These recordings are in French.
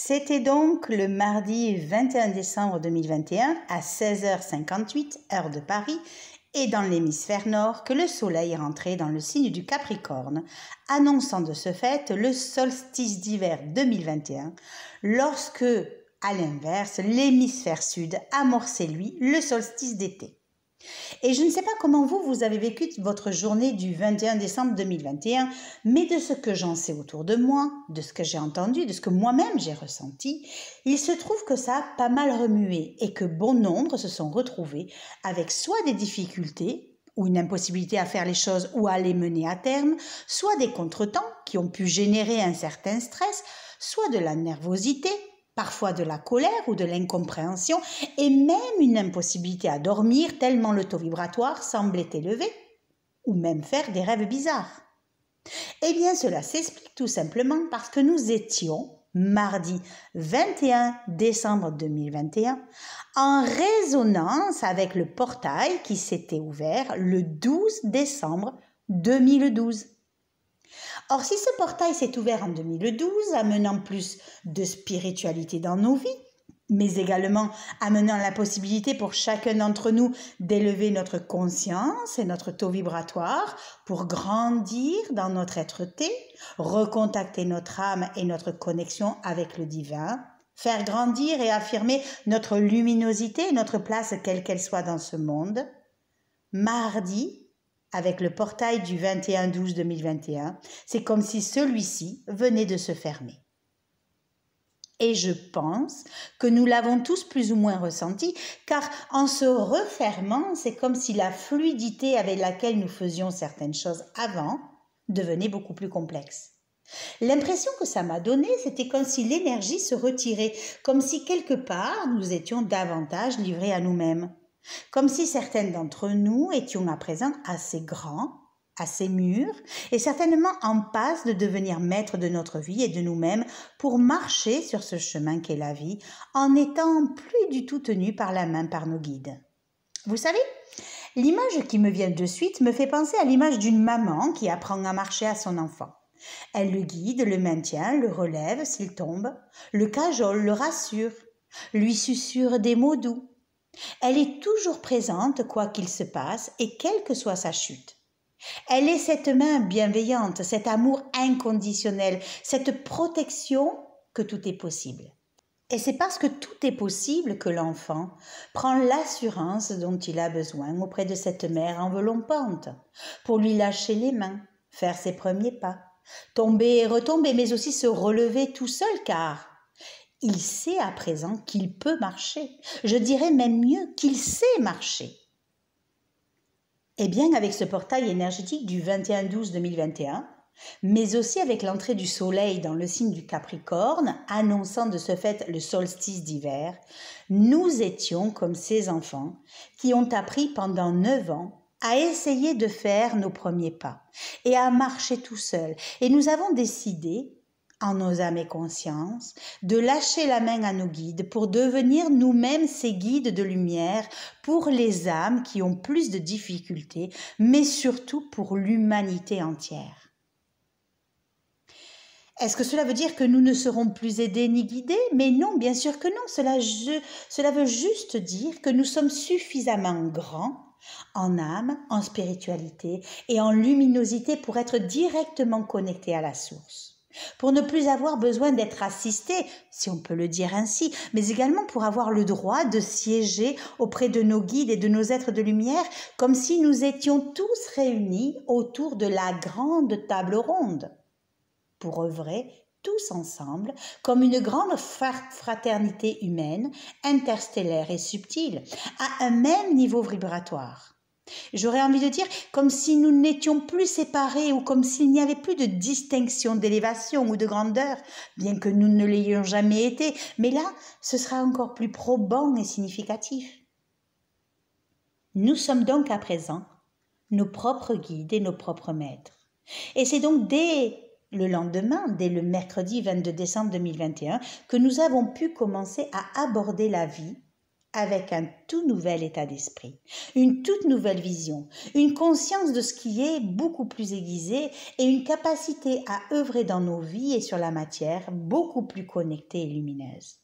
C'était donc le mardi 21 décembre 2021 à 16h58, heure de Paris, et dans l'hémisphère nord que le soleil rentrait dans le signe du Capricorne, annonçant de ce fait le solstice d'hiver 2021, lorsque, à l'inverse, l'hémisphère sud amorçait lui le solstice d'été. Et je ne sais pas comment vous avez vécu votre journée du 21 décembre 2021, mais de ce que j'en sais autour de moi, de ce que j'ai entendu, de ce que moi-même j'ai ressenti, il se trouve que ça a pas mal remué et que bon nombre se sont retrouvés avec soit des difficultés ou une impossibilité à faire les choses ou à les mener à terme, soit des contretemps qui ont pu générer un certain stress, soit de la nervosité, parfois de la colère ou de l'incompréhension, et même une impossibilité à dormir tellement le taux vibratoire semblait élevé, ou même faire des rêves bizarres. Eh bien, cela s'explique tout simplement parce que nous étions, mardi 21 décembre 2021, en résonance avec le portail qui s'était ouvert le 12 décembre 2012. Or, si ce portail s'est ouvert en 2012, amenant plus de spiritualité dans nos vies, mais également amenant la possibilité pour chacun d'entre nous d'élever notre conscience et notre taux vibratoire pour grandir dans notre être-té, recontacter notre âme et notre connexion avec le divin, faire grandir et affirmer notre luminosité et notre place quelle qu'elle soit dans ce monde, mardi, avec le portail du 21-12-2021, c'est comme si celui-ci venait de se fermer. Et je pense que nous l'avons tous plus ou moins ressenti, car en se refermant, c'est comme si la fluidité avec laquelle nous faisions certaines choses avant devenait beaucoup plus complexe. L'impression que ça m'a donnée, c'était comme si l'énergie se retirait, comme si quelque part nous étions davantage livrés à nous-mêmes. Comme si certaines d'entre nous étions à présent assez grands, assez mûrs, et certainement en passe de devenir maîtres de notre vie et de nous-mêmes pour marcher sur ce chemin qu'est la vie, en n'étant plus du tout tenus par la main par nos guides. Vous savez, l'image qui me vient de suite me fait penser à l'image d'une maman qui apprend à marcher à son enfant. Elle le guide, le maintient, le relève s'il tombe, le cajole, le rassure, lui susurre des mots doux. Elle est toujours présente quoi qu'il se passe et quelle que soit sa chute. Elle est cette main bienveillante, cet amour inconditionnel, cette protection que tout est possible. Et c'est parce que tout est possible que l'enfant prend l'assurance dont il a besoin auprès de cette mère enveloppante pour lui lâcher les mains, faire ses premiers pas, tomber et retomber, mais aussi se relever tout seul car il sait à présent qu'il peut marcher. Je dirais même mieux qu'il sait marcher. Eh bien, avec ce portail énergétique du 21-12-2021, mais aussi avec l'entrée du soleil dans le signe du Capricorne, annonçant de ce fait le solstice d'hiver, nous étions comme ces enfants qui ont appris pendant 9 ans à essayer de faire nos premiers pas et à marcher tout seuls. Et nous avons décidé, en nos âmes et consciences, de lâcher la main à nos guides pour devenir nous-mêmes ces guides de lumière pour les âmes qui ont plus de difficultés, mais surtout pour l'humanité entière. Est-ce que cela veut dire que nous ne serons plus aidés ni guidés? Mais non, bien sûr que non. Cela veut juste dire que nous sommes suffisamment grands en âme, en spiritualité et en luminosité pour être directement connectés à la source. Pour ne plus avoir besoin d'être assistés, si on peut le dire ainsi, mais également pour avoir le droit de siéger auprès de nos guides et de nos êtres de lumière, comme si nous étions tous réunis autour de la grande table ronde, pour œuvrer tous ensemble comme une grande fraternité humaine, interstellaire et subtile, à un même niveau vibratoire. J'aurais envie de dire comme si nous n'étions plus séparés ou comme s'il n'y avait plus de distinction d'élévation ou de grandeur, bien que nous ne l'ayons jamais été, mais là, ce sera encore plus probant et significatif. Nous sommes donc à présent nos propres guides et nos propres maîtres. Et c'est donc dès le lendemain, dès le mercredi 22 décembre 2021, que nous avons pu commencer à aborder la vie avec un tout nouvel état d'esprit, une toute nouvelle vision, une conscience de ce qui est beaucoup plus aiguisée et une capacité à œuvrer dans nos vies et sur la matière beaucoup plus connectée et lumineuse.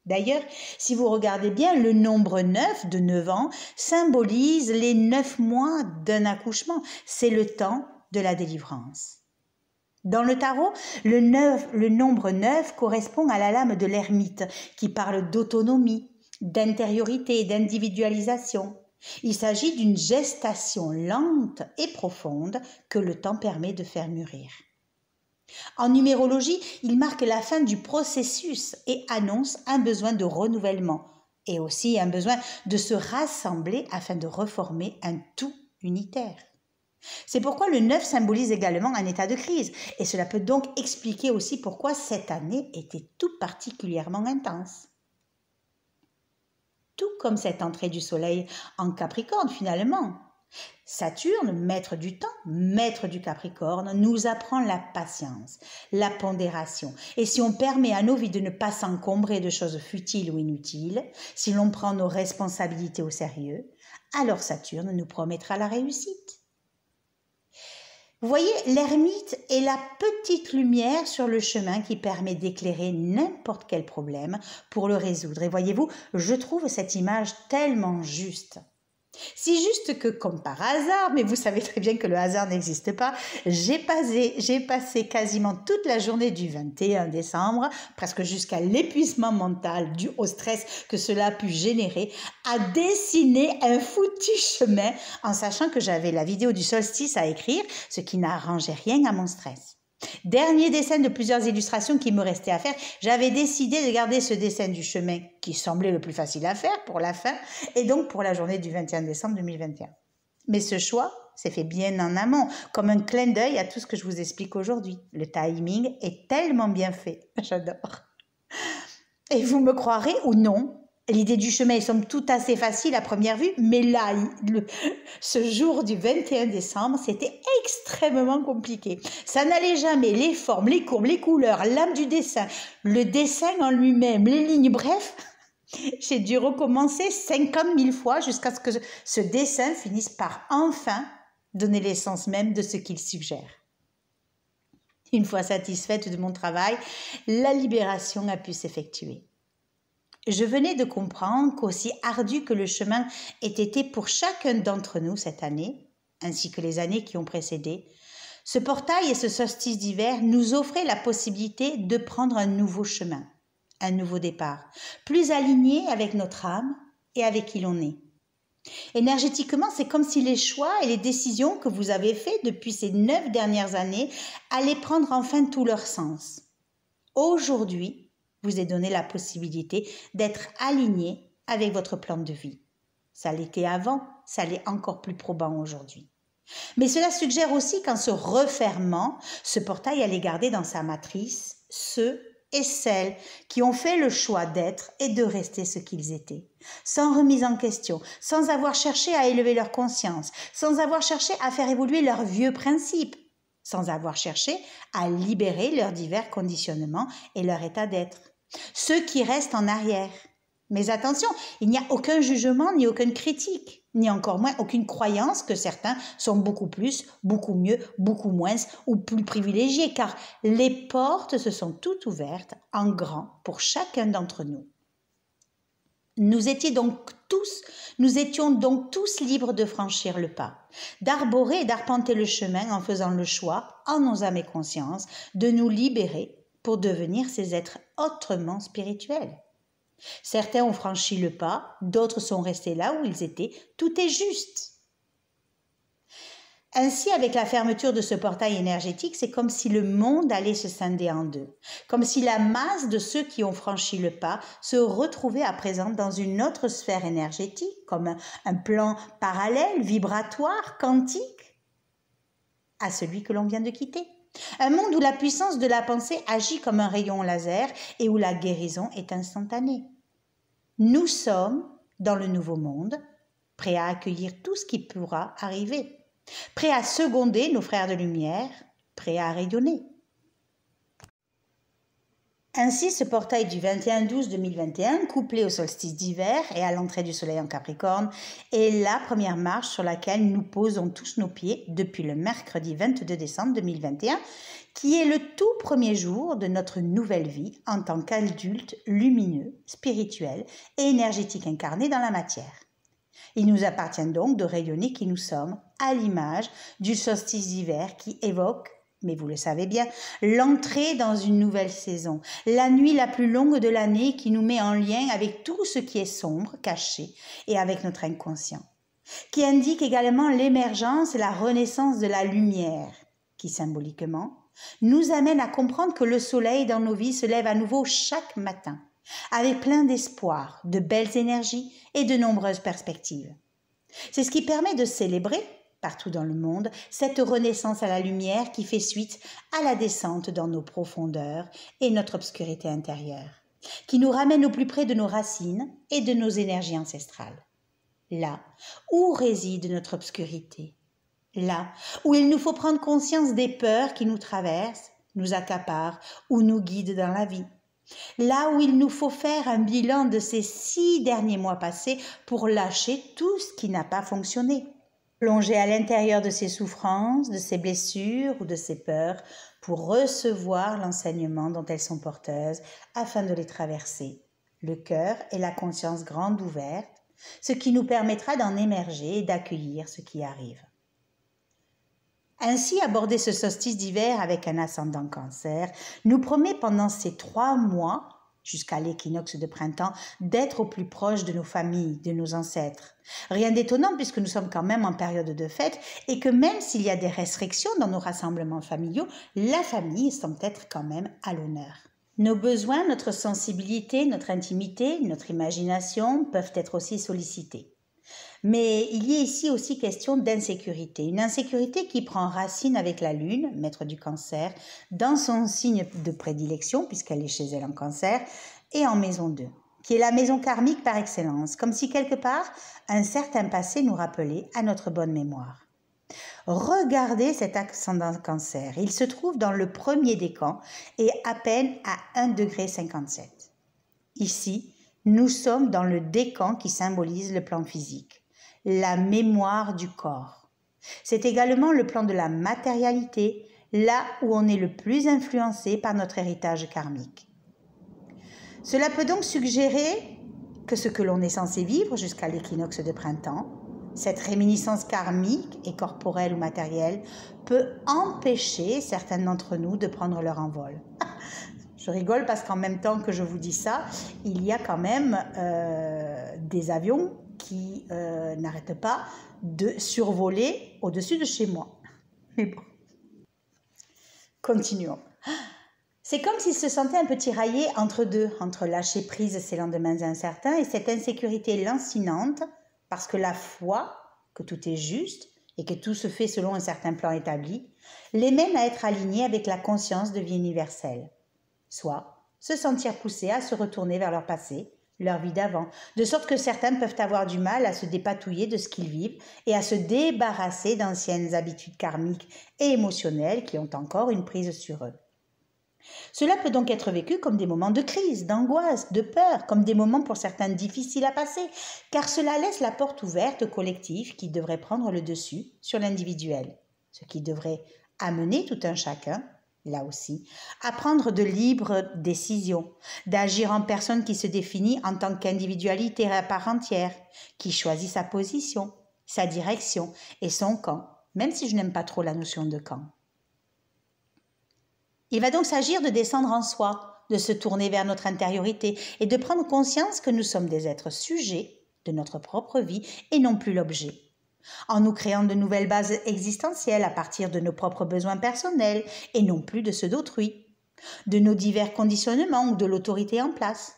D'ailleurs, si vous regardez bien, le nombre 9 de 9 ans symbolise les 9 mois d'un accouchement. C'est le temps de la délivrance. Dans le tarot, le nombre 9 correspond à la lame de l'ermite qui parle d'autonomie, d'intériorité, d'individualisation. Il s'agit d'une gestation lente et profonde que le temps permet de faire mûrir. En numérologie, il marque la fin du processus et annonce un besoin de renouvellement et aussi un besoin de se rassembler afin de reformer un tout unitaire. C'est pourquoi le 9 symbolise également un état de crise et cela peut donc expliquer aussi pourquoi cette année était tout particulièrement intense. Tout comme cette entrée du soleil en Capricorne finalement. Saturne, maître du temps, maître du Capricorne, nous apprend la patience, la pondération. Et si on permet à nos vies de ne pas s'encombrer de choses futiles ou inutiles, si l'on prend nos responsabilités au sérieux, alors Saturne nous promettra la réussite. Vous voyez, l'ermite est la petite lumière sur le chemin qui permet d'éclairer n'importe quel problème pour le résoudre. Et voyez-vous, je trouve cette image tellement juste. Si juste que, comme par hasard, mais vous savez très bien que le hasard n'existe pas, j'ai passé quasiment toute la journée du 21 décembre, presque jusqu'à l'épuisement mental dû au stress que cela a pu générer, à dessiner un foutu chemin en sachant que j'avais la vidéo du solstice à écrire, ce qui n'arrangeait rien à mon stress. Dernier dessin de plusieurs illustrations qui me restait à faire, j'avais décidé de garder ce dessin du chemin qui semblait le plus facile à faire pour la fin et donc pour la journée du 21 décembre 2021. Mais ce choix s'est fait bien en amont, comme un clin d'œil à tout ce que je vous explique aujourd'hui. Le timing est tellement bien fait, j'adore. Et vous me croirez ou non, l'idée du chemin est somme toute assez facile à première vue, mais là, ce jour du 21 décembre, c'était extrêmement compliqué. Ça n'allait jamais, les formes, les courbes, les couleurs, l'âme du dessin, le dessin en lui-même, les lignes, bref, j'ai dû recommencer 50 000 fois jusqu'à ce que ce dessin finisse par enfin donner l'essence même de ce qu'il suggère. Une fois satisfaite de mon travail, la libération a pu s'effectuer. Je venais de comprendre qu'aussi ardu que le chemin ait été pour chacun d'entre nous cette année, ainsi que les années qui ont précédé, ce portail et ce solstice d'hiver nous offraient la possibilité de prendre un nouveau chemin, un nouveau départ, plus aligné avec notre âme et avec qui l'on est. Énergétiquement, c'est comme si les choix et les décisions que vous avez faits depuis ces 9 dernières années allaient prendre enfin tout leur sens. Aujourd'hui, vous est donné la possibilité d'être aligné avec votre plan de vie. Ça l'était avant, ça l'est encore plus probant aujourd'hui. Mais cela suggère aussi qu'en se refermant, ce portail allait garder dans sa matrice ceux et celles qui ont fait le choix d'être et de rester ce qu'ils étaient, sans remise en question, sans avoir cherché à élever leur conscience, sans avoir cherché à faire évoluer leurs vieux principes, sans avoir cherché à libérer leurs divers conditionnements et leur état d'être. Ceux qui restent en arrière. Mais attention, il n'y a aucun jugement ni aucune critique, ni encore moins aucune croyance que certains sont beaucoup plus, beaucoup mieux, beaucoup moins ou plus privilégiés, car les portes se sont toutes ouvertes en grand pour chacun d'entre nous. Nous étions donc tous libres de franchir le pas, d'arborer et d'arpenter le chemin en faisant le choix, en nos âmes et consciences, de nous libérer pour devenir ces êtres autrement spirituels. Certains ont franchi le pas, d'autres sont restés là où ils étaient. Tout est juste. Ainsi, avec la fermeture de ce portail énergétique, c'est comme si le monde allait se scinder en deux, comme si la masse de ceux qui ont franchi le pas se retrouvait à présent dans une autre sphère énergétique, comme un plan parallèle, vibratoire, quantique, à celui que l'on vient de quitter. Un monde où la puissance de la pensée agit comme un rayon laser et où la guérison est instantanée. Nous sommes dans le nouveau monde, prêts à accueillir tout ce qui pourra arriver, prêts à seconder nos frères de lumière, prêts à rayonner. Ainsi, ce portail du 21-12-2021, couplé au solstice d'hiver et à l'entrée du soleil en Capricorne, est la première marche sur laquelle nous posons tous nos pieds depuis le mercredi 22 décembre 2021, qui est le tout premier jour de notre nouvelle vie en tant qu'adulte lumineux, spirituel et énergétique incarné dans la matière. Il nous appartient donc de rayonner qui nous sommes, à l'image du solstice d'hiver qui évoque, mais vous le savez bien, l'entrée dans une nouvelle saison, la nuit la plus longue de l'année qui nous met en lien avec tout ce qui est sombre, caché, et avec notre inconscient, qui indique également l'émergence et la renaissance de la lumière, qui symboliquement nous amène à comprendre que le soleil dans nos vies se lève à nouveau chaque matin, avec plein d'espoir, de belles énergies et de nombreuses perspectives. C'est ce qui permet de célébrer, partout dans le monde, cette renaissance à la lumière qui fait suite à la descente dans nos profondeurs et notre obscurité intérieure, qui nous ramène au plus près de nos racines et de nos énergies ancestrales. Là où réside notre obscurité, là où il nous faut prendre conscience des peurs qui nous traversent, nous accaparent ou nous guident dans la vie. Là où il nous faut faire un bilan de ces 6 derniers mois passés pour lâcher tout ce qui n'a pas fonctionné. Plonger à l'intérieur de ces souffrances, de ces blessures ou de ces peurs pour recevoir l'enseignement dont elles sont porteuses afin de les traverser. Le cœur et la conscience grande ouverte, ce qui nous permettra d'en émerger et d'accueillir ce qui arrive. Ainsi, aborder ce solstice d'hiver avec un ascendant Cancer nous promet pendant ces 3 mois, jusqu'à l'équinoxe de printemps, d'être au plus proche de nos familles, de nos ancêtres. Rien d'étonnant puisque nous sommes quand même en période de fête et que même s'il y a des restrictions dans nos rassemblements familiaux, la famille semble être quand même à l'honneur. Nos besoins, notre sensibilité, notre intimité, notre imagination peuvent être aussi sollicités. Mais il y est ici aussi question d'insécurité, une insécurité qui prend racine avec la Lune, maître du Cancer, dans son signe de prédilection, puisqu'elle est chez elle en Cancer, et en maison 2, qui est la maison karmique par excellence, comme si quelque part un certain passé nous rappelait à notre bonne mémoire. Regardez cet ascendant Cancer, il se trouve dans le premier décan et à peine à 1,57 degré. Ici, nous sommes dans le décan qui symbolise le plan physique, la mémoire du corps. C'est également le plan de la matérialité, là où on est le plus influencé par notre héritage karmique. Cela peut donc suggérer que ce que l'on est censé vivre jusqu'à l'équinoxe de printemps, cette réminiscence karmique et corporelle ou matérielle, peut empêcher certains d'entre nous de prendre leur envol. Je rigole parce qu'en même temps que je vous dis ça, il y a quand même des avions qui n'arrêtent pas de survoler au-dessus de chez moi. Mais bon, continuons. C'est comme s'ils se sentaient un peu tiraillés entre deux, entre lâcher prise ces lendemains incertains et cette insécurité lancinante, parce que la foi, que tout est juste et que tout se fait selon un certain plan établi, les mène à être alignés avec la conscience de vie universelle. Soit se sentir poussés à se retourner vers leur passé, leur vie d'avant, de sorte que certains peuvent avoir du mal à se dépatouiller de ce qu'ils vivent et à se débarrasser d'anciennes habitudes karmiques et émotionnelles qui ont encore une prise sur eux. Cela peut donc être vécu comme des moments de crise, d'angoisse, de peur, comme des moments pour certains difficiles à passer, car cela laisse la porte ouverte au collectif qui devrait prendre le dessus sur l'individuel, ce qui devrait amener tout un chacun, là aussi, à prendre de libres décisions, d'agir en personne qui se définit en tant qu'individualité à part entière, qui choisit sa position, sa direction et son camp, même si je n'aime pas trop la notion de camp. Il va donc s'agir de descendre en soi, de se tourner vers notre intériorité et de prendre conscience que nous sommes des êtres sujets de notre propre vie et non plus l'objet. En nous créant de nouvelles bases existentielles à partir de nos propres besoins personnels et non plus de ceux d'autrui, de nos divers conditionnements ou de l'autorité en place.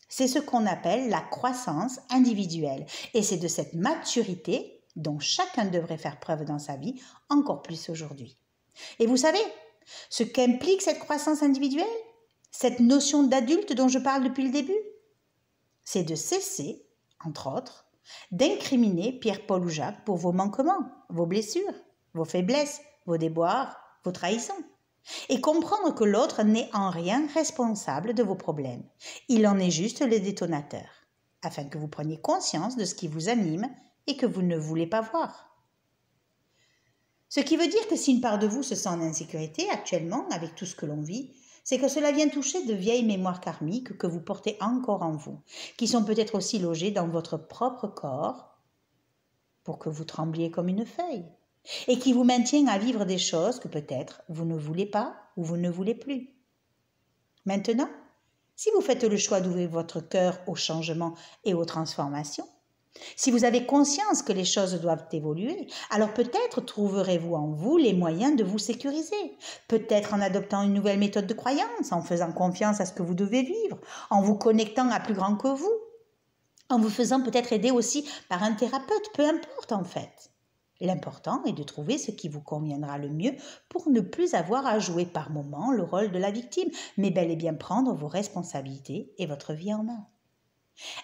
C'est ce qu'on appelle la croissance individuelle et c'est de cette maturité dont chacun devrait faire preuve dans sa vie encore plus aujourd'hui. Et vous savez, ce qu'implique cette croissance individuelle, cette notion d'adulte dont je parle depuis le début, c'est de cesser, entre autres, d'incriminer Pierre, Paul ou Jacques pour vos manquements, vos blessures, vos faiblesses, vos déboires, vos trahisons. et comprendre que l'autre n'est en rien responsable de vos problèmes. Il en est juste le détonateur, afin que vous preniez conscience de ce qui vous anime et que vous ne voulez pas voir. Ce qui veut dire que si une part de vous se sent en insécurité actuellement avec tout ce que l'on vit, c'est que cela vient toucher de vieilles mémoires karmiques que vous portez encore en vous, qui sont peut-être aussi logées dans votre propre corps pour que vous trembliez comme une feuille, et qui vous maintiennent à vivre des choses que peut-être vous ne voulez pas ou vous ne voulez plus. Maintenant, si vous faites le choix d'ouvrir votre cœur au changement et aux transformations, si vous avez conscience que les choses doivent évoluer, alors peut-être trouverez-vous en vous les moyens de vous sécuriser. Peut-être en adoptant une nouvelle méthode de croyance, en faisant confiance à ce que vous devez vivre, en vous connectant à plus grand que vous, en vous faisant peut-être aider aussi par un thérapeute, peu importe en fait. L'important est de trouver ce qui vous conviendra le mieux pour ne plus avoir à jouer par moment le rôle de la victime, mais bel et bien prendre vos responsabilités et votre vie en main.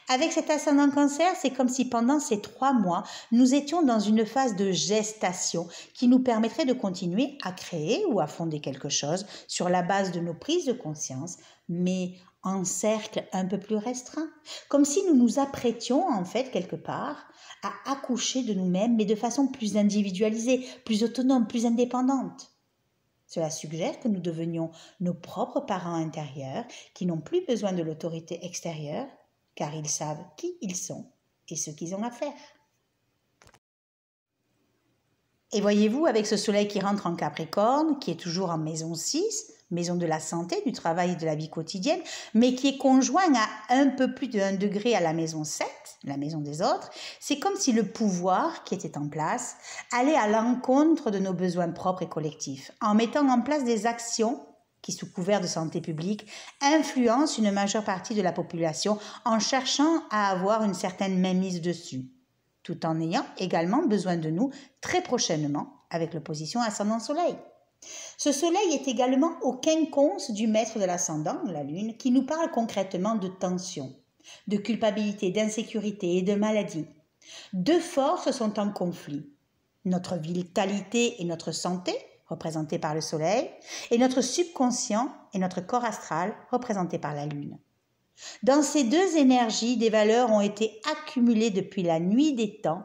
Avec cet ascendant Cancer, c'est comme si pendant ces 3 mois, nous étions dans une phase de gestation qui nous permettrait de continuer à créer ou à fonder quelque chose sur la base de nos prises de conscience, mais en cercle un peu plus restreint, comme si nous nous apprêtions en fait quelque part à accoucher de nous-mêmes, mais de façon plus individualisée, plus autonome, plus indépendante. Cela suggère que nous devenions nos propres parents intérieurs qui n'ont plus besoin de l'autorité extérieure, car ils savent qui ils sont et ce qu'ils ont à faire. Et voyez-vous, avec ce soleil qui rentre en Capricorne, qui est toujours en maison 6, maison de la santé, du travail et de la vie quotidienne, mais qui est conjoint à un peu plus d'1 degré à la maison 7, la maison des autres, c'est comme si le pouvoir qui était en place allait à l'encontre de nos besoins propres et collectifs, en mettant en place des actions qui, sous couvert de santé publique, influencent une majeure partie de la population en cherchant à avoir une certaine mainmise dessus, tout en ayant également besoin de nous très prochainement avec l'opposition ascendant soleil. Ce soleil est également au quinconce du maître de l'ascendant, la lune, qui nous parle concrètement de tension, de culpabilité, d'insécurité et de maladie. 2 forces sont en conflit, notre vitalité et notre santé, représentée par le soleil, et notre subconscient et notre corps astral, représenté par la lune. Dans ces 2 énergies, des valeurs ont été accumulées depuis la nuit des temps,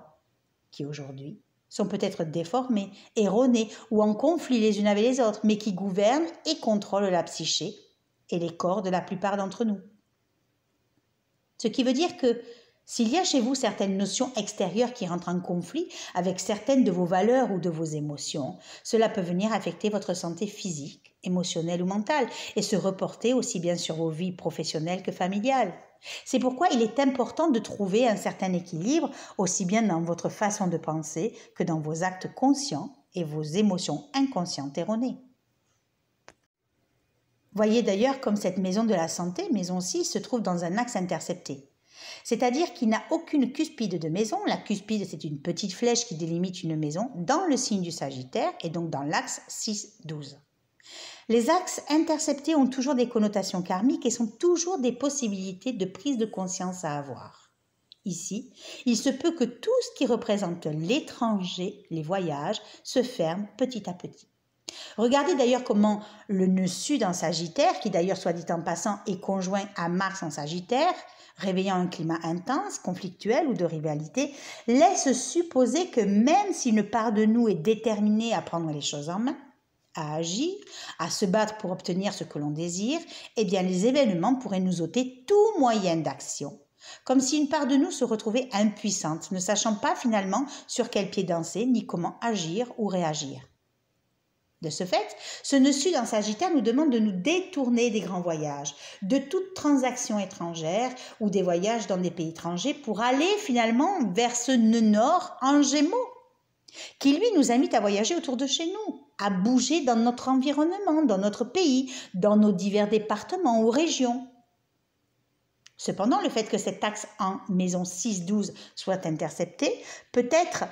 qui aujourd'hui sont peut-être déformées, erronées ou en conflit les unes avec les autres, mais qui gouvernent et contrôlent la psyché et les corps de la plupart d'entre nous. Ce qui veut dire que s'il y a chez vous certaines notions extérieures qui rentrent en conflit avec certaines de vos valeurs ou de vos émotions, cela peut venir affecter votre santé physique, émotionnelle ou mentale et se reporter aussi bien sur vos vies professionnelles que familiales. C'est pourquoi il est important de trouver un certain équilibre aussi bien dans votre façon de penser que dans vos actes conscients et vos émotions inconscientes erronées. Voyez d'ailleurs comme cette maison de la santé, maison 6, se trouve dans un axe intercepté. C'est-à-dire qu'il n'a aucune cuspide de maison. La cuspide, c'est une petite flèche qui délimite une maison dans le signe du Sagittaire et donc dans l'axe 6-12. Les axes interceptés ont toujours des connotations karmiques et sont toujours des possibilités de prise de conscience à avoir. Ici, il se peut que tout ce qui représente l'étranger, les voyages, se ferme petit à petit. Regardez d'ailleurs comment le nœud sud en Sagittaire, qui d'ailleurs soit dit en passant est conjoint à Mars en Sagittaire, réveillant un climat intense, conflictuel ou de rivalité, laisse supposer que même si une part de nous est déterminée à prendre les choses en main, à agir, à se battre pour obtenir ce que l'on désire, eh bien les événements pourraient nous ôter tout moyen d'action, comme si une part de nous se retrouvait impuissante, ne sachant pas finalement sur quel pied danser, ni comment agir ou réagir. De ce fait, ce nœud sud en Sagittaire nous demande de nous détourner des grands voyages, de toute transaction étrangère ou des voyages dans des pays étrangers pour aller finalement vers ce nœud nord en Gémeaux, qui lui nous invite à voyager autour de chez nous, à bouger dans notre environnement, dans notre pays, dans nos divers départements ou régions. Cependant, le fait que cet axe en maison 6-12 soit intercepté, peut-être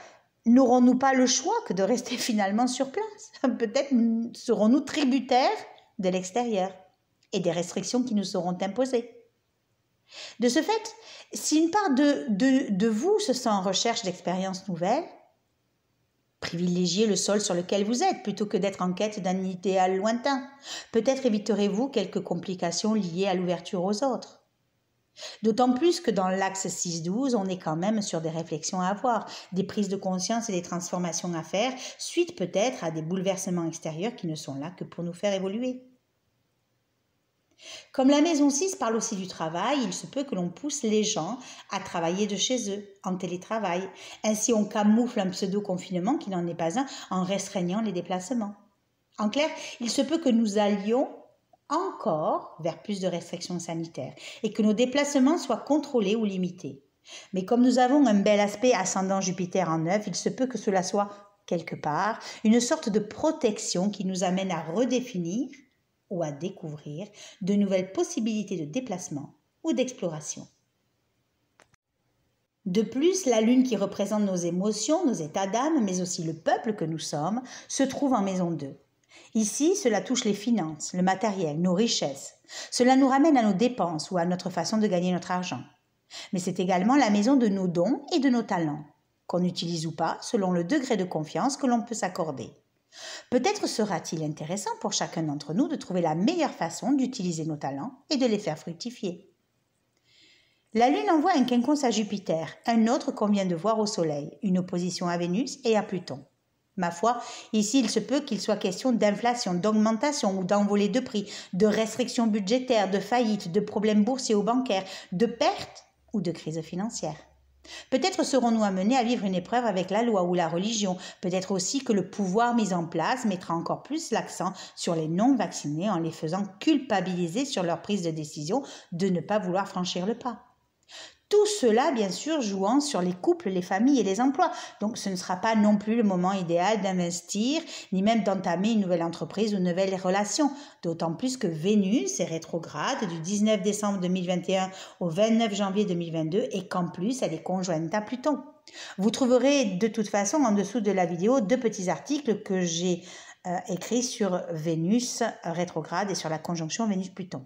n'aurons-nous pas le choix que de rester finalement sur place. Peut-être serons-nous tributaires de l'extérieur et des restrictions qui nous seront imposées. De ce fait, si une part de vous se sent en recherche d'expériences nouvelles, Privilégiez le sol sur lequel vous êtes plutôt que d'être en quête d'un idéal lointain. Peut-être éviterez-vous quelques complications liées à l'ouverture aux autres. D'autant plus que dans l'axe 6-12, on est quand même sur des réflexions à avoir, des prises de conscience et des transformations à faire, suite peut-être à des bouleversements extérieurs qui ne sont là que pour nous faire évoluer. Comme la maison 6 parle aussi du travail, il se peut que l'on pousse les gens à travailler de chez eux, en télétravail. Ainsi, on camoufle un pseudo-confinement qui n'en est pas un en restreignant les déplacements. En clair, il se peut que nous allions encore vers plus de restrictions sanitaires et que nos déplacements soient contrôlés ou limités. Mais comme nous avons un bel aspect ascendant Jupiter en 9, il se peut que cela soit, quelque part, une sorte de protection qui nous amène à redéfinir ou à découvrir de nouvelles possibilités de déplacement ou d'exploration. De plus, la lune qui représente nos émotions, nos états d'âme, mais aussi le peuple que nous sommes, se trouve en maison 2. Ici, cela touche les finances, le matériel, nos richesses. Cela nous ramène à nos dépenses ou à notre façon de gagner notre argent. Mais c'est également la maison de nos dons et de nos talents, qu'on utilise ou pas selon le degré de confiance que l'on peut s'accorder. Peut-être sera-t-il intéressant pour chacun d'entre nous de trouver la meilleure façon d'utiliser nos talents et de les faire fructifier. La Lune envoie un quinconce à Jupiter, un autre qu'on vient de voir au Soleil, une opposition à Vénus et à Pluton. Ma foi, ici il se peut qu'il soit question d'inflation, d'augmentation ou d'envolée de prix, de restrictions budgétaires, de faillites, de problèmes boursiers ou bancaires, de pertes ou de crise financière. Peut-être serons-nous amenés à vivre une épreuve avec la loi ou la religion. Peut-être aussi que le pouvoir mis en place mettra encore plus l'accent sur les non-vaccinés en les faisant culpabiliser sur leur prise de décision de ne pas vouloir franchir le pas. Tout cela, bien sûr, jouant sur les couples, les familles et les emplois. Donc, ce ne sera pas non plus le moment idéal d'investir, ni même d'entamer une nouvelle entreprise ou une nouvelle relation. D'autant plus que Vénus est rétrograde du 19 décembre 2021 au 29 janvier 2022 et qu'en plus, elle est conjointe à Pluton. Vous trouverez de toute façon en dessous de la vidéo 2 petits articles que j'ai écrits sur Vénus rétrograde et sur la conjonction Vénus-Pluton.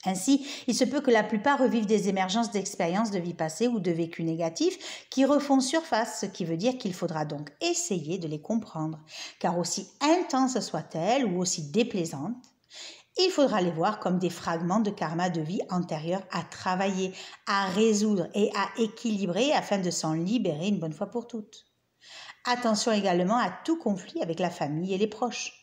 Ainsi, il se peut que la plupart revivent des émergences d'expériences de vie passée ou de vécus négatifs qui refont surface, ce qui veut dire qu'il faudra donc essayer de les comprendre, car aussi intenses soient-elles ou aussi déplaisantes, il faudra les voir comme des fragments de karma de vie antérieure à travailler, à résoudre et à équilibrer afin de s'en libérer une bonne fois pour toutes. Attention également à tout conflit avec la famille et les proches.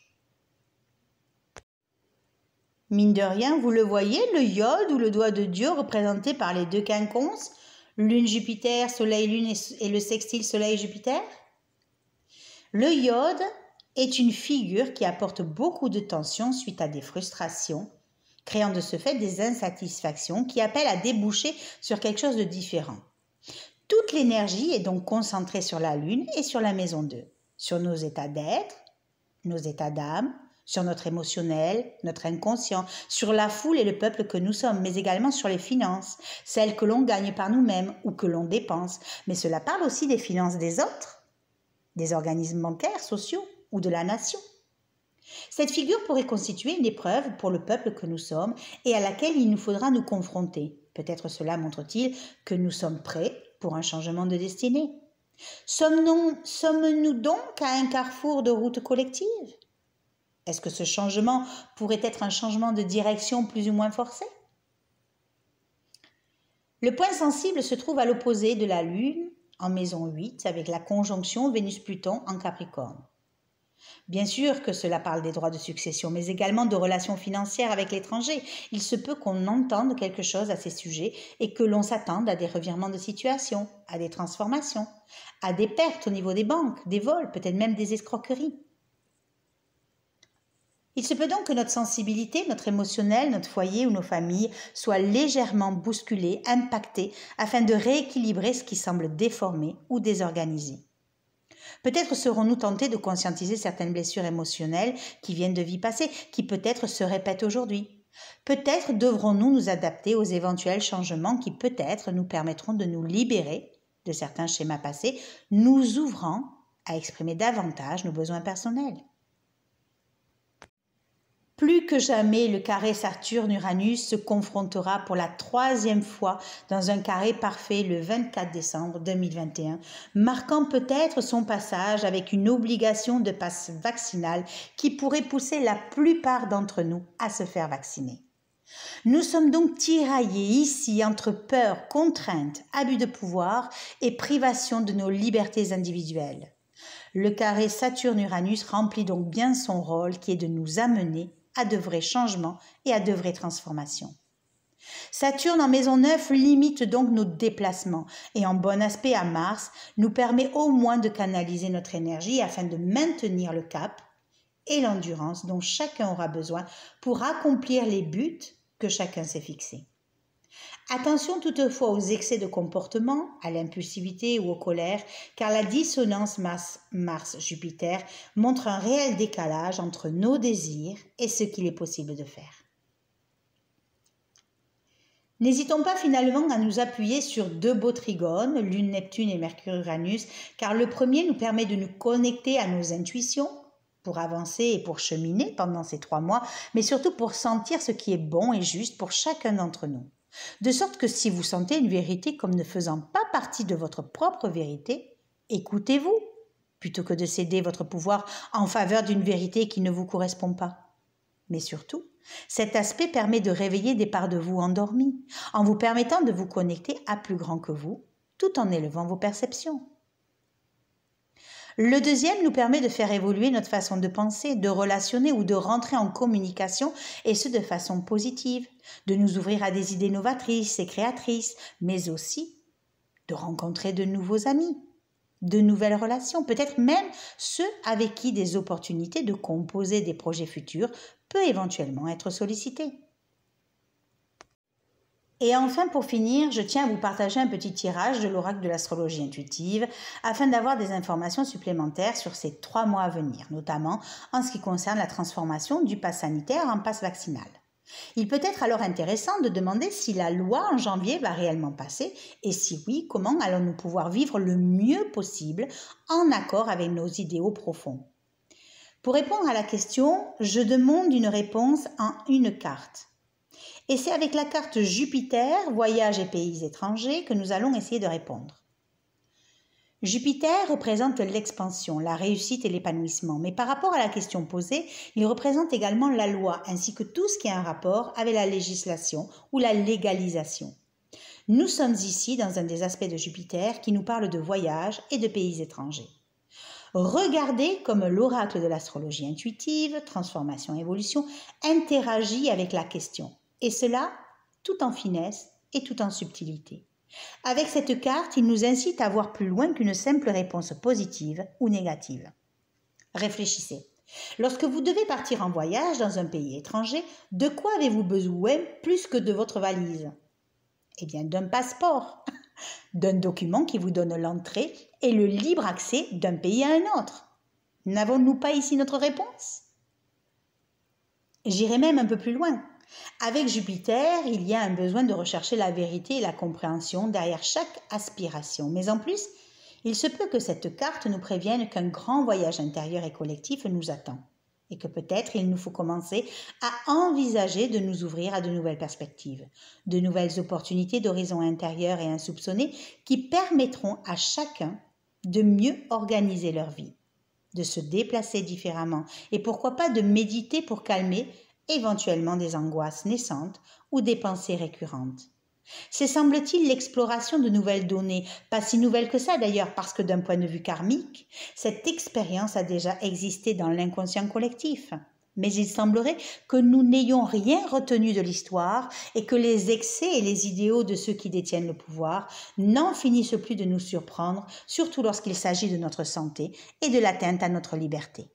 Mine de rien, vous le voyez, le iode ou le doigt de Dieu représenté par les 2 quinconces, Lune-Jupiter, Soleil-Lune et le sextile Soleil-Jupiter. Le iode est une figure qui apporte beaucoup de tension suite à des frustrations, créant de ce fait des insatisfactions qui appellent à déboucher sur quelque chose de différent. Toute l'énergie est donc concentrée sur la Lune et sur la maison 2, sur nos états d'être, nos états d'âme, sur notre émotionnel, notre inconscient, sur la foule et le peuple que nous sommes, mais également sur les finances, celles que l'on gagne par nous-mêmes ou que l'on dépense. Mais cela parle aussi des finances des autres, des organismes bancaires, sociaux ou de la nation. Cette figure pourrait constituer une épreuve pour le peuple que nous sommes et à laquelle il nous faudra nous confronter. Peut-être cela montre-t-il que nous sommes prêts pour un changement de destinée. Sommes-nous donc à un carrefour de route collective ? Est-ce que ce changement pourrait être un changement de direction plus ou moins forcé ? Le point sensible se trouve à l'opposé de la Lune en maison 8 avec la conjonction Vénus-Pluton en Capricorne. Bien sûr que cela parle des droits de succession, mais également de relations financières avec l'étranger. Il se peut qu'on entende quelque chose à ces sujets et que l'on s'attende à des revirements de situation, à des transformations, à des pertes au niveau des banques, des vols, peut-être même des escroqueries. Il se peut donc que notre sensibilité, notre émotionnel, notre foyer ou nos familles soient légèrement bousculés, impactés, afin de rééquilibrer ce qui semble déformé ou désorganisé. Peut-être serons-nous tentés de conscientiser certaines blessures émotionnelles qui viennent de vies passées, qui peut-être se répètent aujourd'hui. Peut-être devrons-nous nous adapter aux éventuels changements qui peut-être nous permettront de nous libérer de certains schémas passés, nous ouvrant à exprimer davantage nos besoins personnels. Plus que jamais, le carré Saturne-Uranus se confrontera pour la 3e fois dans un carré parfait le 24 décembre 2021, marquant peut-être son passage avec une obligation de passe vaccinal qui pourrait pousser la plupart d'entre nous à se faire vacciner. Nous sommes donc tiraillés ici entre peur, contrainte, abus de pouvoir et privation de nos libertés individuelles. Le carré Saturne-Uranus remplit donc bien son rôle qui est de nous amener à de vrais changements et à de vraies transformations. Saturne en maison 9 limite donc nos déplacements et en bon aspect à Mars nous permet au moins de canaliser notre énergie afin de maintenir le cap et l'endurance dont chacun aura besoin pour accomplir les buts que chacun s'est fixés. Attention toutefois aux excès de comportement, à l'impulsivité ou aux colères, car la dissonance Mars-Jupiter montre un réel décalage entre nos désirs et ce qu'il est possible de faire. N'hésitons pas finalement à nous appuyer sur 2 beaux trigones, Lune-Neptune et Mercure-Uranus, car le premier nous permet de nous connecter à nos intuitions, pour avancer et pour cheminer pendant ces 3 mois, mais surtout pour sentir ce qui est bon et juste pour chacun d'entre nous. De sorte que si vous sentez une vérité comme ne faisant pas partie de votre propre vérité, écoutez-vous, plutôt que de céder votre pouvoir en faveur d'une vérité qui ne vous correspond pas. Mais surtout, cet aspect permet de réveiller des parts de vous endormies, en vous permettant de vous connecter à plus grand que vous, tout en élevant vos perceptions. Le deuxième nous permet de faire évoluer notre façon de penser, de relationner ou de rentrer en communication, et ce de façon positive, de nous ouvrir à des idées novatrices et créatrices, mais aussi de rencontrer de nouveaux amis, de nouvelles relations, peut-être même ceux avec qui des opportunités de composer des projets futurs peut éventuellement être sollicitées. Et enfin, pour finir, je tiens à vous partager un petit tirage de l'oracle de l'astrologie intuitive afin d'avoir des informations supplémentaires sur ces 3 mois à venir, notamment en ce qui concerne la transformation du pass sanitaire en pass vaccinal. Il peut être alors intéressant de demander si la loi en janvier va réellement passer et si oui, comment allons-nous pouvoir vivre le mieux possible en accord avec nos idéaux profonds. Pour répondre à la question, je demande une réponse en une carte. Et c'est avec la carte Jupiter, voyages et pays étrangers que nous allons essayer de répondre. Jupiter représente l'expansion, la réussite et l'épanouissement, mais par rapport à la question posée, il représente également la loi ainsi que tout ce qui a un rapport avec la législation ou la légalisation. Nous sommes ici dans un des aspects de Jupiter qui nous parle de voyages et de pays étrangers. Regardez comme l'oracle de l'astrologie intuitive, transformation-évolution, interagit avec la question. Et cela, tout en finesse et tout en subtilité. Avec cette carte, il nous incite à voir plus loin qu'une simple réponse positive ou négative. Réfléchissez. Lorsque vous devez partir en voyage dans un pays étranger, de quoi avez-vous besoin plus que de votre valise? Eh bien, d'un passeport, d'un document qui vous donne l'entrée et le libre accès d'un pays à un autre. N'avons-nous pas ici notre réponse? J'irai même un peu plus loin. Avec Jupiter, il y a un besoin de rechercher la vérité et la compréhension derrière chaque aspiration. Mais en plus, il se peut que cette carte nous prévienne qu'un grand voyage intérieur et collectif nous attend. Et que peut-être il nous faut commencer à envisager de nous ouvrir à de nouvelles perspectives, de nouvelles opportunités d'horizons intérieurs et insoupçonnés qui permettront à chacun de mieux organiser leur vie, de se déplacer différemment et pourquoi pas de méditer pour calmer éventuellement des angoisses naissantes ou des pensées récurrentes. C'est, semble-t-il, l'exploration de nouvelles données, pas si nouvelles que ça d'ailleurs, parce que d'un point de vue karmique, cette expérience a déjà existé dans l'inconscient collectif. Mais il semblerait que nous n'ayons rien retenu de l'histoire et que les excès et les idéaux de ceux qui détiennent le pouvoir n'en finissent plus de nous surprendre, surtout lorsqu'il s'agit de notre santé et de l'atteinte à notre liberté.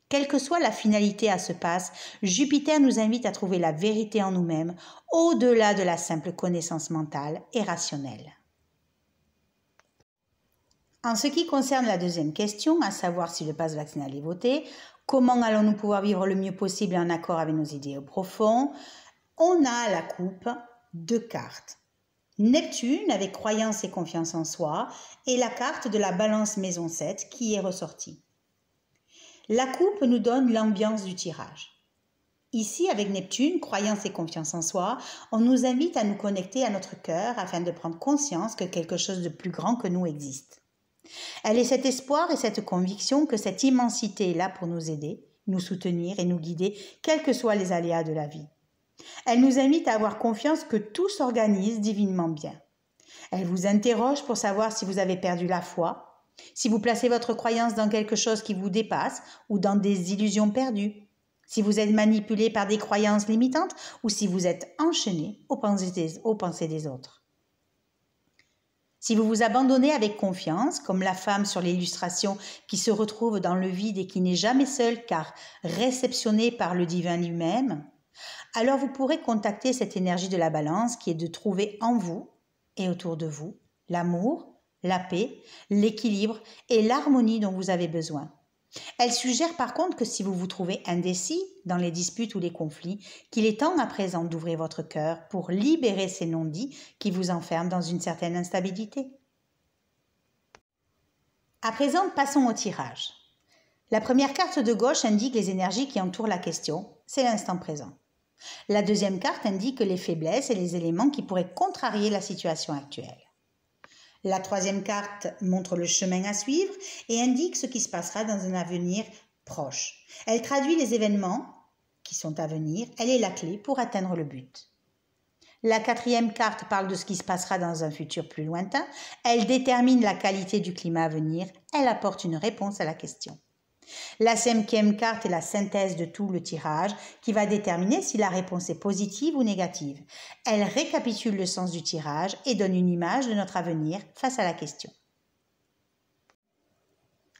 Quelle que soit la finalité à ce pass, Jupiter nous invite à trouver la vérité en nous-mêmes, au-delà de la simple connaissance mentale et rationnelle. En ce qui concerne la deuxième question, à savoir si le pass vaccinal est voté, comment allons-nous pouvoir vivre le mieux possible en accord avec nos idéaux profonds, on a à la coupe 2 cartes. Neptune avec croyance et confiance en soi et la carte de la balance maison 7 qui est ressortie. La coupe nous donne l'ambiance du tirage. Ici, avec Neptune, croyance et confiance en soi, on nous invite à nous connecter à notre cœur afin de prendre conscience que quelque chose de plus grand que nous existe. Elle est cet espoir et cette conviction que cette immensité est là pour nous aider, nous soutenir et nous guider, quels que soient les aléas de la vie. Elle nous invite à avoir confiance que tout s'organise divinement bien. Elle vous interroge pour savoir si vous avez perdu la foi, si vous placez votre croyance dans quelque chose qui vous dépasse ou dans des illusions perdues, si vous êtes manipulé par des croyances limitantes ou si vous êtes enchaîné aux pensées des autres. Si vous vous abandonnez avec confiance, comme la femme sur l'illustration qui se retrouve dans le vide et qui n'est jamais seule car réceptionnée par le divin lui-même, alors vous pourrez contacter cette énergie de la balance qui est de trouver en vous et autour de vous l'amour, la paix, l'équilibre et l'harmonie dont vous avez besoin. Elle suggère par contre que si vous vous trouvez indécis dans les disputes ou les conflits, qu'il est temps à présent d'ouvrir votre cœur pour libérer ces non-dits qui vous enferment dans une certaine instabilité. À présent, passons au tirage. La première carte de gauche indique les énergies qui entourent la question, c'est l'instant présent. La deuxième carte indique les faiblesses et les éléments qui pourraient contrarier la situation actuelle. La troisième carte montre le chemin à suivre et indique ce qui se passera dans un avenir proche. Elle traduit les événements qui sont à venir, elle est la clé pour atteindre le but. La quatrième carte parle de ce qui se passera dans un futur plus lointain, elle détermine la qualité du climat à venir, elle apporte une réponse à la question. La cinquième carte est la synthèse de tout le tirage qui va déterminer si la réponse est positive ou négative. Elle récapitule le sens du tirage et donne une image de notre avenir face à la question.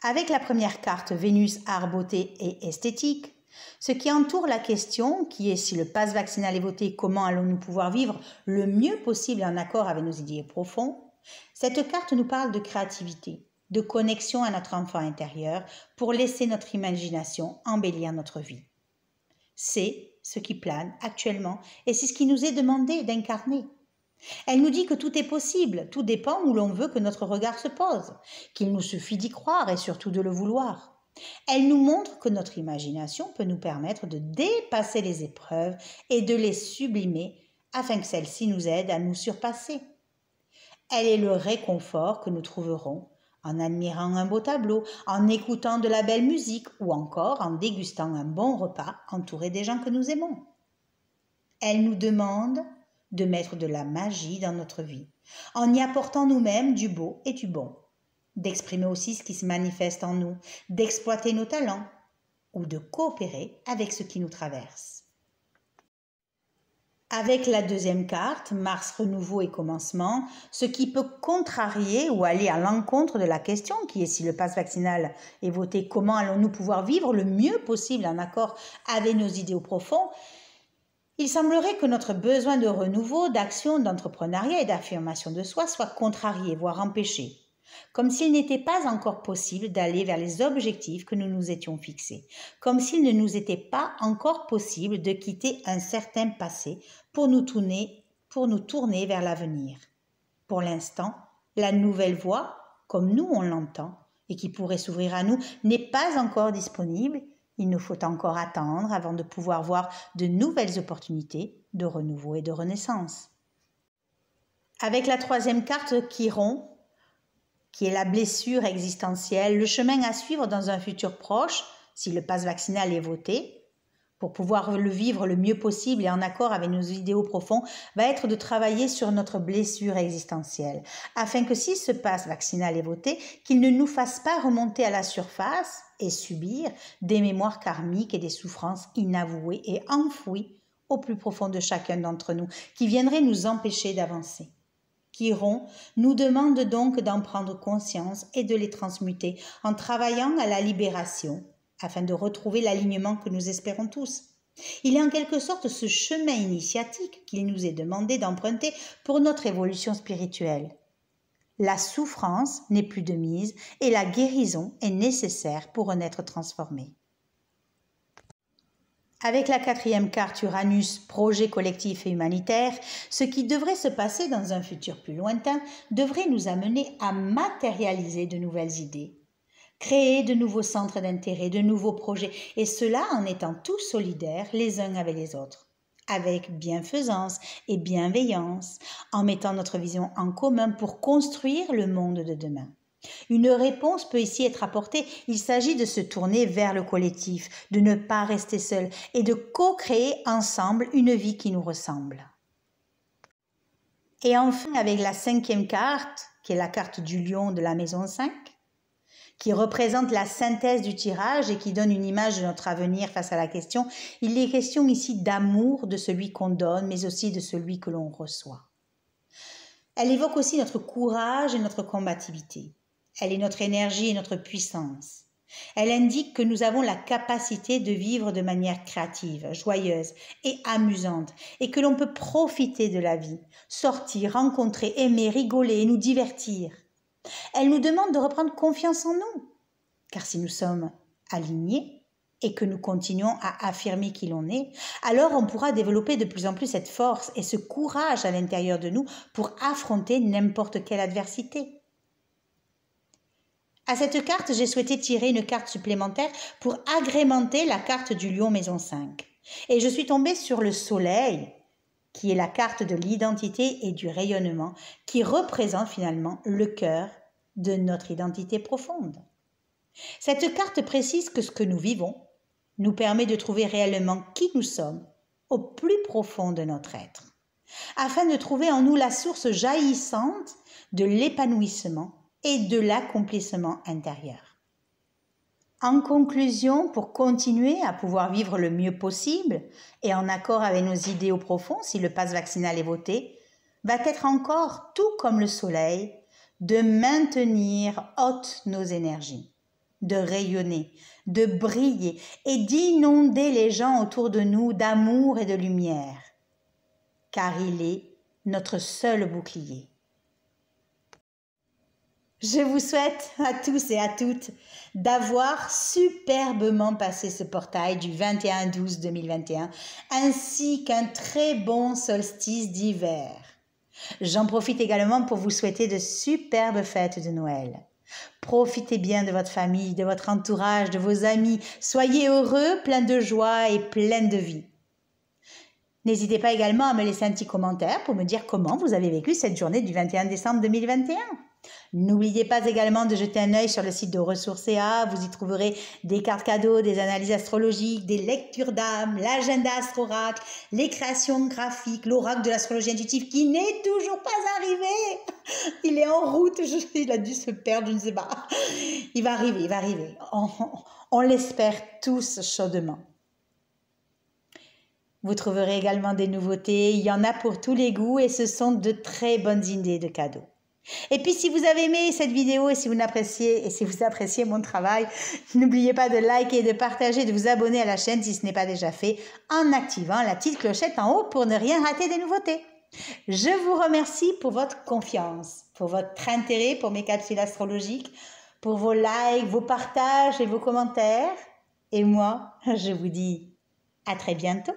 Avec la première carte Vénus, art, beauté et esthétique, ce qui entoure la question, qui est si le pass vaccinal est voté, comment allons-nous pouvoir vivre le mieux possible en accord avec nos idées profondes, cette carte nous parle de créativité, de connexion à notre enfant intérieur pour laisser notre imagination embellir notre vie. C'est ce qui plane actuellement et c'est ce qui nous est demandé d'incarner. Elle nous dit que tout est possible, tout dépend où l'on veut que notre regard se pose, qu'il nous suffit d'y croire et surtout de le vouloir. Elle nous montre que notre imagination peut nous permettre de dépasser les épreuves et de les sublimer afin que celles-ci nous aident à nous surpasser. Elle est le réconfort que nous trouverons en admirant un beau tableau, en écoutant de la belle musique ou encore en dégustant un bon repas entouré des gens que nous aimons. Elle nous demande de mettre de la magie dans notre vie, en y apportant nous-mêmes du beau et du bon, d'exprimer aussi ce qui se manifeste en nous, d'exploiter nos talents ou de coopérer avec ce qui nous traverse. Avec la deuxième carte, Mars, renouveau et commencement, ce qui peut contrarier ou aller à l'encontre de la question qui est si le pass vaccinal est voté, comment allons-nous pouvoir vivre le mieux possible en accord avec nos idéaux profonds, il semblerait que notre besoin de renouveau, d'action, d'entrepreneuriat et d'affirmation de soi soit contrarié, voire empêché, comme s'il n'était pas encore possible d'aller vers les objectifs que nous nous étions fixés, comme s'il ne nous était pas encore possible de quitter un certain passé pour nous tourner vers l'avenir. Pour l'instant, la nouvelle voie, comme nous on l'entend, et qui pourrait s'ouvrir à nous, n'est pas encore disponible. Il nous faut encore attendre avant de pouvoir voir de nouvelles opportunités de renouveau et de renaissance. Avec la troisième carte Chiron, qui est la blessure existentielle, le chemin à suivre dans un futur proche, si le pass vaccinal est voté, pour pouvoir le vivre le mieux possible et en accord avec nos idéaux profonds, va être de travailler sur notre blessure existentielle, afin que si ce pass vaccinal est voté, qu'il ne nous fasse pas remonter à la surface et subir des mémoires karmiques et des souffrances inavouées et enfouies au plus profond de chacun d'entre nous, qui viendraient nous empêcher d'avancer. Chiron nous demande donc d'en prendre conscience et de les transmuter en travaillant à la libération, afin de retrouver l'alignement que nous espérons tous. Il est en quelque sorte ce chemin initiatique qu'il nous est demandé d'emprunter pour notre évolution spirituelle. La souffrance n'est plus de mise et la guérison est nécessaire pour en être transformée. Avec la quatrième carte Uranus, projet collectif et humanitaire, ce qui devrait se passer dans un futur plus lointain devrait nous amener à matérialiser de nouvelles idées. créer de nouveaux centres d'intérêt, de nouveaux projets, et cela en étant tous solidaires les uns avec les autres, avec bienfaisance et bienveillance, en mettant notre vision en commun pour construire le monde de demain. Une réponse peut ici être apportée. Il s'agit de se tourner vers le collectif, de ne pas rester seul et de co-créer ensemble une vie qui nous ressemble. Et enfin, avec la 5e carte, qui est la carte du lion de la maison 5, qui représente la synthèse du tirage et qui donne une image de notre avenir face à la question, il est question ici d'amour de celui qu'on donne, mais aussi de celui que l'on reçoit. Elle évoque aussi notre courage et notre combativité. Elle est notre énergie et notre puissance. Elle indique que nous avons la capacité de vivre de manière créative, joyeuse et amusante et que l'on peut profiter de la vie, sortir, rencontrer, aimer, rigoler et nous divertir. Elle nous demande de reprendre confiance en nous, car si nous sommes alignés et que nous continuons à affirmer qui l'on est, alors on pourra développer de plus en plus cette force et ce courage à l'intérieur de nous pour affronter n'importe quelle adversité. À cette carte, j'ai souhaité tirer une carte supplémentaire pour agrémenter la carte du lion maison 5. Et je suis tombée sur le soleil, qui est la carte de l'identité et du rayonnement, qui représente finalement le cœur de notre identité profonde. Cette carte précise que ce que nous vivons nous permet de trouver réellement qui nous sommes au plus profond de notre être, afin de trouver en nous la source jaillissante de l'épanouissement et de l'accomplissement intérieur. En conclusion, pour continuer à pouvoir vivre le mieux possible et en accord avec nos idéaux profonds, si le pass vaccinal est voté, va être encore, tout comme le soleil, de maintenir hautes nos énergies, de rayonner, de briller et d'inonder les gens autour de nous d'amour et de lumière, car il est notre seul bouclier. Je vous souhaite à tous et à toutes d'avoir superbement passé ce portail du 21-12-2021 ainsi qu'un très bon solstice d'hiver. J'en profite également pour vous souhaiter de superbes fêtes de Noël. Profitez bien de votre famille, de votre entourage, de vos amis. Soyez heureux, plein de joie et plein de vie. N'hésitez pas également à me laisser un petit commentaire pour me dire comment vous avez vécu cette journée du 21 décembre 2021. N'oubliez pas également de jeter un œil sur le site de Ressourcea. Vous y trouverez des cartes cadeaux, des analyses astrologiques, des lectures d'âme, l'agenda astro-oracle, les créations graphiques, l'oracle de l'astrologie intuitive qui n'est toujours pas arrivé. Il est en route, il a dû se perdre, je ne sais pas. Il va arriver. On l'espère tous chaudement. Vous trouverez également des nouveautés, il y en a pour tous les goûts et ce sont de très bonnes idées de cadeaux. Et puis si vous avez aimé cette vidéo et si vous appréciez mon travail, n'oubliez pas de liker, de partager, de vous abonner à la chaîne si ce n'est pas déjà fait en activant la petite clochette en haut pour ne rien rater des nouveautés. Je vous remercie pour votre confiance, pour votre intérêt pour mes capsules astrologiques, pour vos likes, vos partages et vos commentaires. Et moi, je vous dis à très bientôt.